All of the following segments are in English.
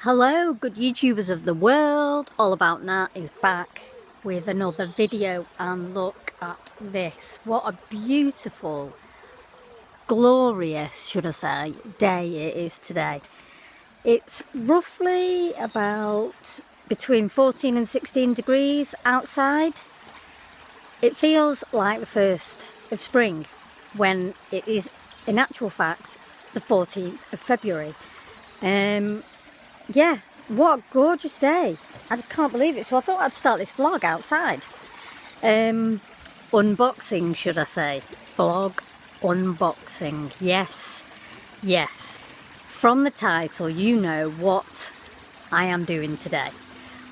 Hello, good YouTubers of the world. All About Nat is back with another video, and look at this. What a beautiful, glorious, should I say, day it is today. It's roughly about between 14 and 16 degrees outside. It feels like the 1st of spring when it is in actual fact the 14th of February. Yeah, what a gorgeous day. I can't believe it. So I thought I'd start this vlog outside. Unboxing, should I say. Vlog unboxing. Yes, yes. From the title, you know what I am doing today.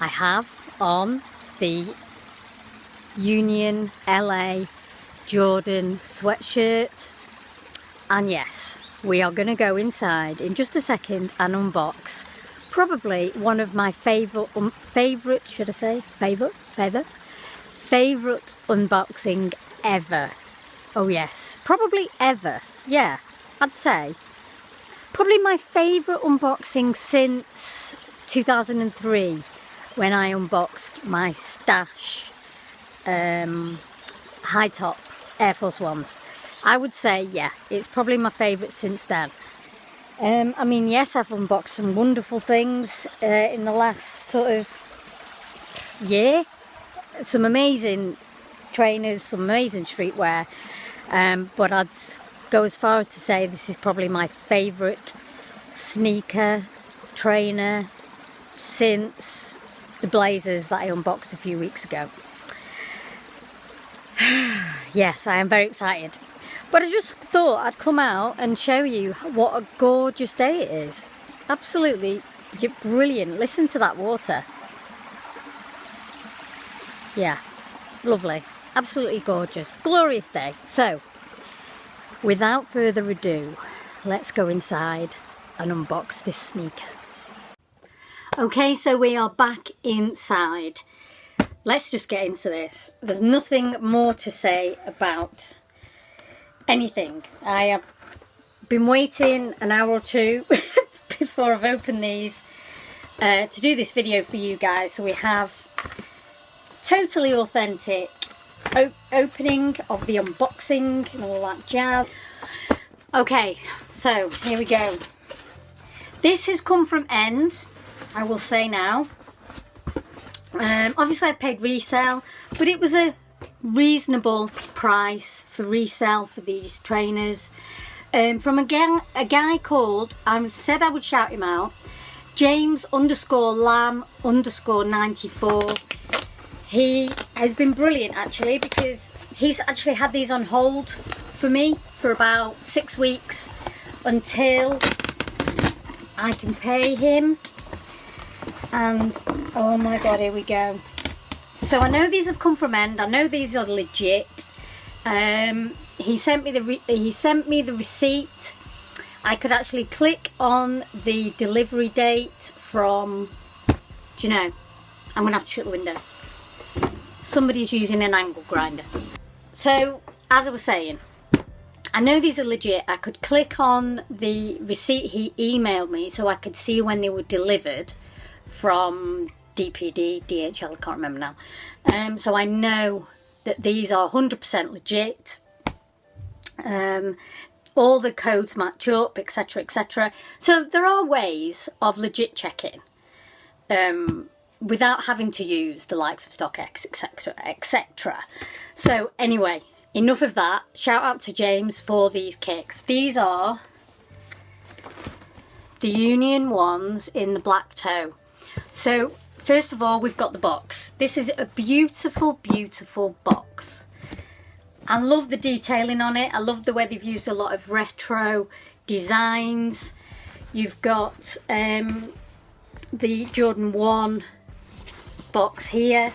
I have on the Union LA Jordan sweatshirt. And yes, we are going to go inside in just a second and unbox probably one of my favourite unboxing ever. Oh yes, probably ever. Yeah, I'd say probably my favourite unboxing since 2003 when I unboxed my Stash high top Air Force Ones. I would say, yeah, it's probably my favourite since then. I mean, yes, I've unboxed some wonderful things in the last sort of year. Some amazing trainers, some amazing streetwear. But I'd go as far as to say this is probably my favourite sneaker trainer since the Blazers that I unboxed a few weeks ago. Yes, I am very excited. But I just thought I'd come out and show you what a gorgeous day it is. Absolutely brilliant. Listen to that water. Yeah, lovely. Absolutely gorgeous. Glorious day. So, without further ado, let's go inside and unbox this sneaker. Okay, so we are back inside. Let's just get into this. There's nothing more to say about anything. I have been waiting an hour or two before I've opened these to do this video for you guys. So we have totally authentic opening of the unboxing and all that jazz. Okay, so here we go. This has come from End, I will say now. Obviously I paid resale, but it was a reasonable price for resale for these trainers, from a guy called, I said I would shout him out, James_Lamb_94. He has been brilliant actually, because he's actually had these on hold for me for about 6 weeks until I can pay him. And oh my god, here we go. So I know these have come from End. I know these are legit. He sent me the receipt. I could actually click on the delivery date from. Do you know? I'm gonna have to shut the window. Somebody's using an angle grinder. So as I was saying, I know these are legit. I could click on the receipt he emailed me so I could see when they were delivered from DPD, DHL, I can't remember now. So I know that these are 100% legit. All the codes match up, etc, etc. So there are ways of legit checking without having to use the likes of StockX, etc, etc. So anyway, enough of that. Shout out to James for these kicks. These are the Union ones in the black toe. So first of all, we've got the box. This is a beautiful, beautiful box. I love the detailing on it. I love the way they've used a lot of retro designs. You've got the Jordan 1 box here.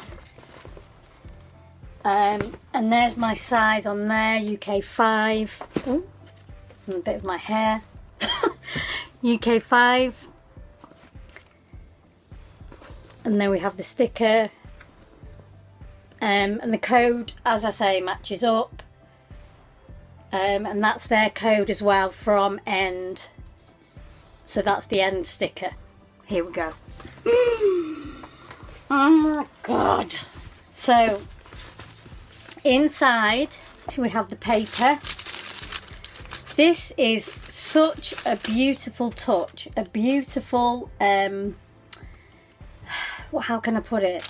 And there's my size on there, UK 5. Ooh, and a bit of my hair. UK 5. And then we have the sticker, and the code, as I say, matches up, and that's their code as well from End. So that's the End sticker Here we go. Oh my god. So inside we have the paper. This is such a beautiful touch, a beautiful how can I put it?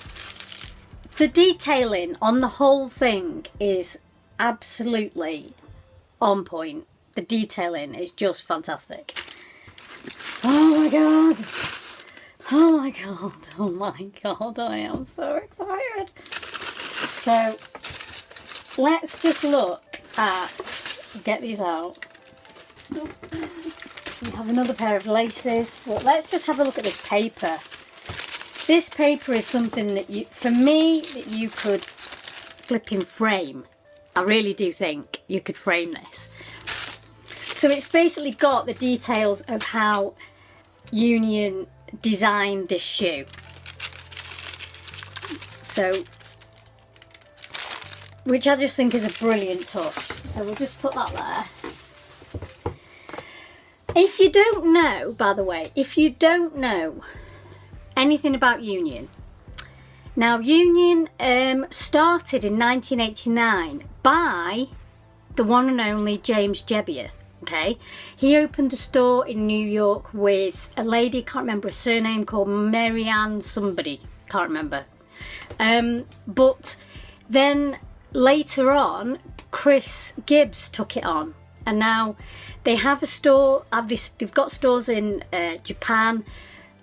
The detailing on the whole thing is absolutely on point. The detailing is just fantastic. Oh my god. Oh my god. Oh my god. I am so excited. So let's just look at, get these out. We have another pair of laces. But let's just have a look at this paper. This paper is something that you, for me, that you could flipping frame. I really do think you could frame this. So it's basically got the details of how Union designed this shoe. So, which I just think is a brilliant touch. So we'll just put that there. If you don't know, by the way, if you don't know anything about Union, now Union started in 1989 by the one and only James Jebbia. Okay, he opened a store in New York with a lady, can't remember her surname, called Marianne somebody, can't remember. But then later on, Chris Gibbs took it on, and now they have a store. They've got stores in Japan,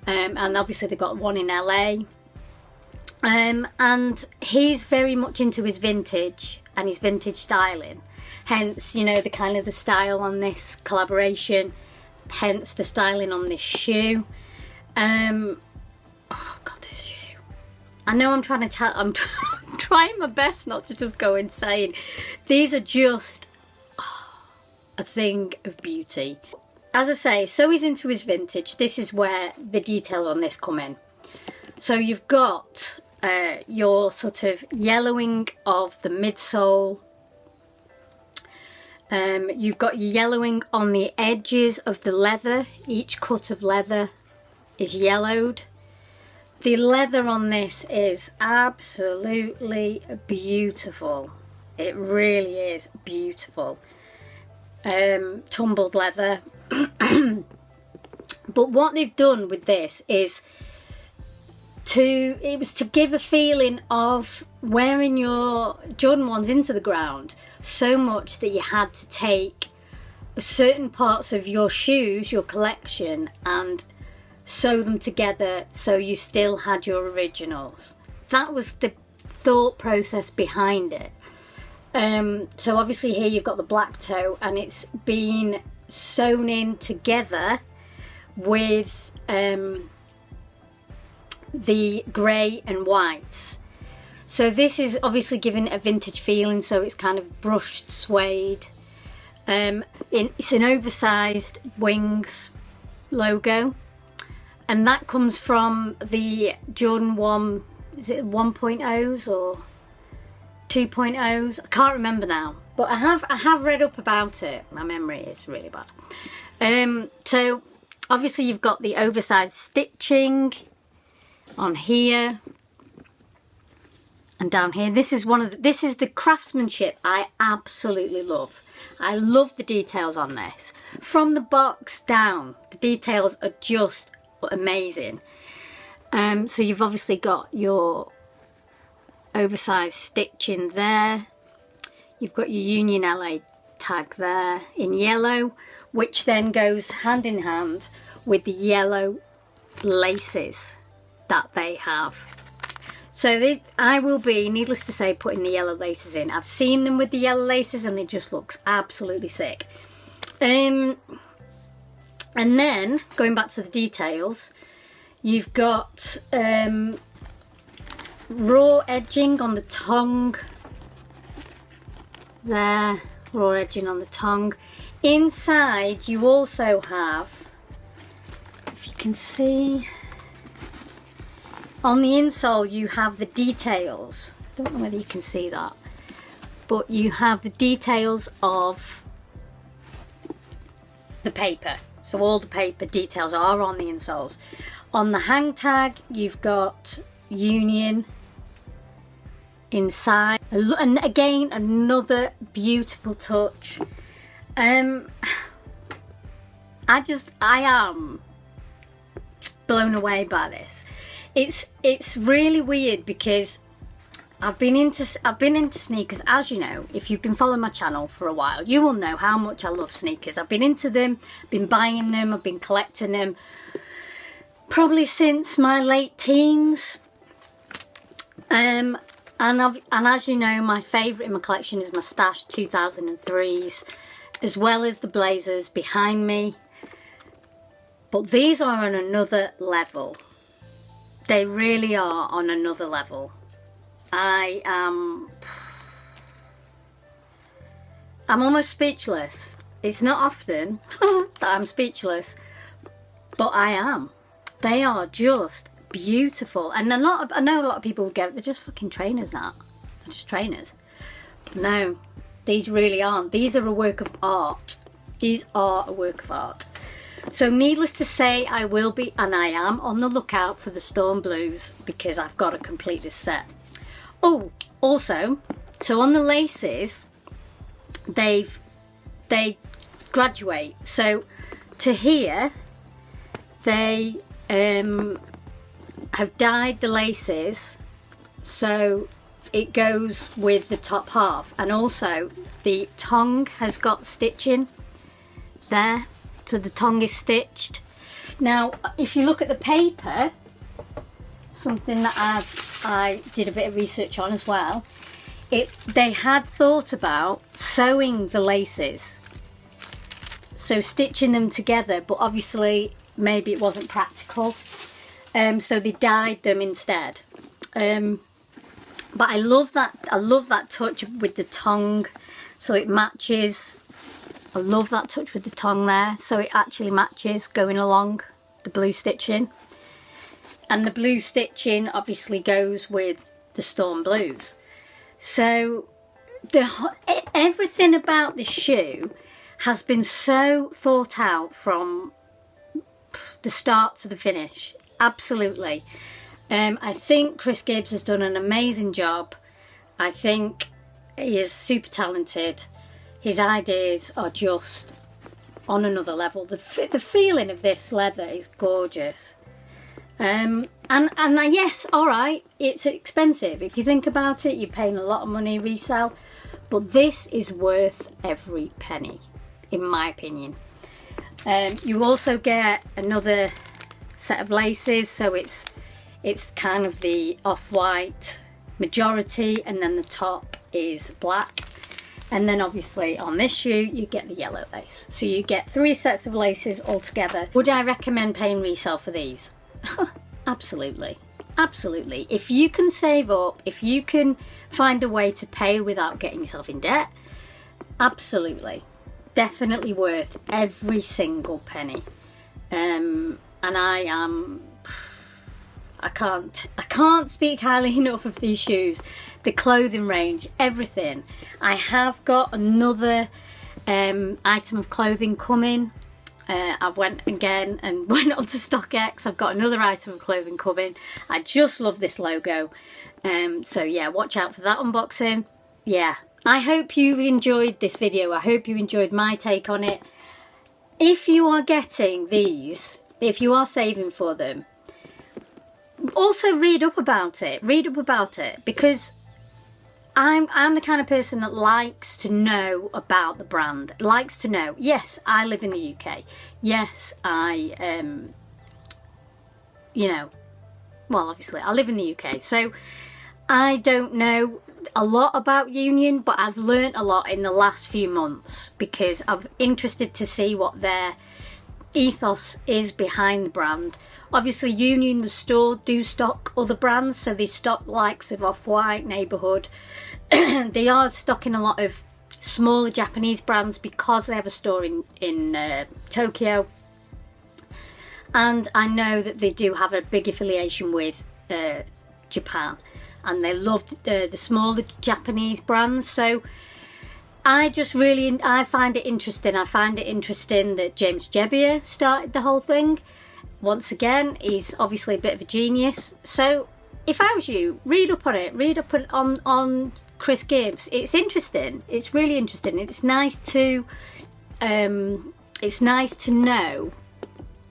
and obviously they've got one in LA. And he's very much into his vintage and his vintage styling. Hence, you know, the kind of the style on this collaboration. Hence the styling on this shoe. Oh God, this shoe. I know I'm trying to tell. I'm trying my best not to just go insane. These are just a thing of beauty. As I say, so he's into his vintage. This is where the details on this come in. So you've got your sort of yellowing of the midsole. You've got your yellowing on the edges of the leather. Each cut of leather is yellowed. The leather on this is absolutely beautiful. It really is beautiful. Tumbled leather. But what they've done with this is it was to give a feeling of wearing your Jordan 1s into the ground so much that you had to take certain parts of your shoes, your collection, and sew them together so you still had your originals. That was the thought process behind it. So obviously here you've got the black toe, and it's been sewn in together with the grey and whites. So this is obviously giving it a vintage feeling, so it's kind of brushed suede. It's an oversized wings logo, and that comes from the Jordan 1, is it 1.0s or 2.0s? I can't remember now, but I have read up about it. My memory is really bad. So obviously you've got the oversized stitching on here and down here. This is the craftsmanship I absolutely love. I love the details on this. From the box down, the details are just amazing. So you've obviously got your oversized stitching there. You've got your Union LA tag there in yellow, which then goes hand in hand with the yellow laces that they have. So I will be, needless to say, putting the yellow laces in. I've seen them with the yellow laces and it just looks absolutely sick. And then, going back to the details, you've got raw edging on the tongue. There, raw edging on the tongue. Inside you also have, if you can see, on the insole you have the details. I don't know whether you can see that, but you have the details of the paper. So all the paper details are on the insoles. On the hang tag, you've got Union inside, and again another beautiful touch. I am blown away by this. It's really weird because I've been into sneakers, as you know. If you've been following my channel for a while, you will know how much I love sneakers. I've been into them, been buying them, I've been collecting them probably since my late teens. And as you know, my favourite in my collection is my Stash 2003s, as well as the Blazers behind me. But these are on another level. They really are on another level. I'm almost speechless. It's not often that I'm speechless, but I am. They are just beautiful. And I know a lot of people will go, they're just fucking trainers now. They're just trainers. No, these really aren't. These are a work of art. These are a work of art. So needless to say, I will be, and I am, on the lookout for the Storm Blues, because I've got to complete this set. Oh, also, so on the laces, they graduate. So to here, they have dyed the laces so it goes with the top half, and also the tongue has got stitching there, so the tongue is stitched. Now if you look at the paper, something that I did a bit of research on as well, they had thought about sewing the laces, so stitching them together, but obviously maybe it wasn't practical, so they dyed them instead. But I love that touch with the tongue, so it matches. I love that touch with the tongue there, so it actually matches going along the blue stitching. And the blue stitching obviously goes with the Storm Blues. So everything about this shoe has been so thought out from the start to the finish. Absolutely. I think Chris Gibbs has done an amazing job. I think he is super talented. His ideas are just on another level. The feeling of this leather is gorgeous. And yes, alright, it's expensive. If you think about it, you're paying a lot of money resale, but this is worth every penny, in my opinion. You also get another set of laces, so it's kind of the off-white majority, and then the top is black. And then obviously on this shoe you get the yellow lace, so you get 3 sets of laces altogether. Would I recommend paying resale for these? Absolutely, absolutely. If you can save up, if you can find a way to pay without getting yourself in debt, absolutely, definitely worth every single penny. And I can't speak highly enough of these shoes. The clothing range, everything. I have got another item of clothing coming. I went again and went onto StockX. I've got another item of clothing coming. I just love this logo. So yeah, watch out for that unboxing. Yeah, I hope you enjoyed this video. I hope you enjoyed my take on it. If you are getting these, if you are saving for them, also read up about it. Read up about it, because I'm the kind of person that likes to know about the brand, likes to know. Yes, I live in the UK. Yes, you know, well, obviously I live in the UK, so I don't know a lot about Union, but I've learnt a lot in the last few months, because I'm interested to see what their ethos is behind the brand. Obviously Union, the store, do stock other brands, so they stock likes of Off-White, Neighbourhood. They are stocking a lot of smaller Japanese brands because they have a store in Tokyo, and I know that they do have a big affiliation with Japan, and they love the smaller Japanese brands. So I find it interesting. I find it interesting that James Jebbia started the whole thing. once again, he's obviously a bit of a genius. So if I was you, read up on it. Read up on Chris Gibbs. It's interesting. It's really interesting. It's nice to know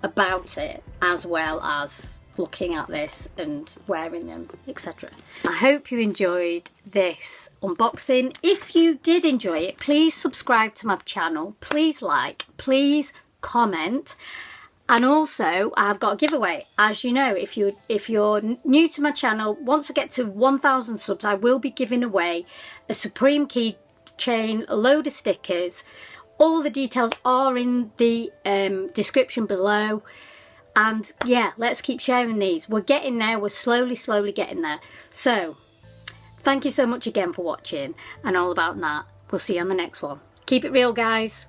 about it, as well as looking at this and wearing them, etc. I hope you enjoyed this unboxing. If you did enjoy it, please subscribe to my channel, please like, please comment, and also I've got a giveaway. As you know, if you're new to my channel, once I get to 1,000 subs, I will be giving away a Supreme keychain, a load of stickers. All the details are in the description below. And yeah, let's keep sharing these. We're getting there. We're slowly getting there. So, thank you so much again for watching. And All About Nat. We'll see you on the next one. Keep it real, guys.